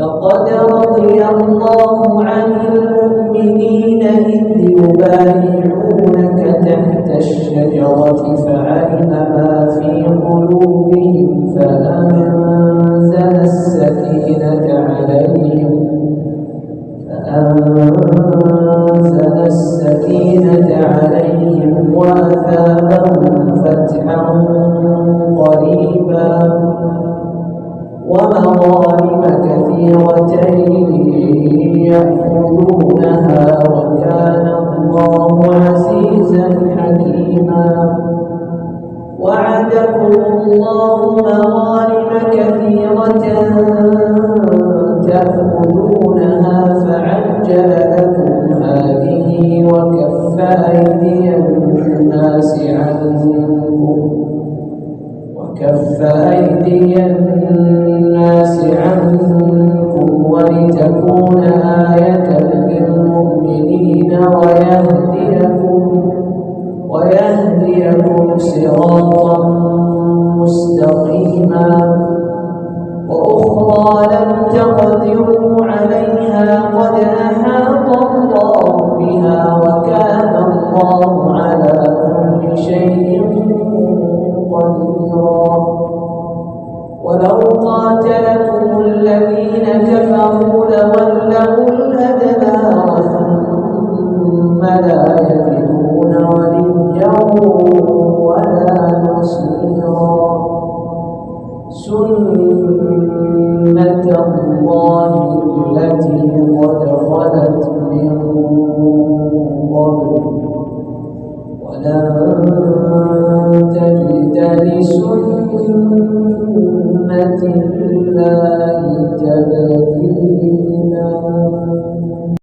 لقد رضي الله عن المؤمنين إذ يبايعونك تحت الشجرة فعلم ما في قلوبهم فأنزل السكينة عليهم وأثابهم فتحا قريبا ومغانم كثيرة يأخذونها وكان الله عزيزا حكيما وعدكم الله مغانم كثيرة تأخذونها فعجل لكم هذه وكف أيدي الناس عنكم ولتكون آية للمؤمنين ويهديكم صراطا مستقيما وأخرى لم تقدروا عليها قد أحاط الله بها وكان الله على كل شيء قديرا ولو قاتلكم الذين كفروا لولوا الأدبار ثم لا يجدون وليا ولا نصيرا سنة الله التي قد خلت من قبل ولن تجد لسنة الله تبديلا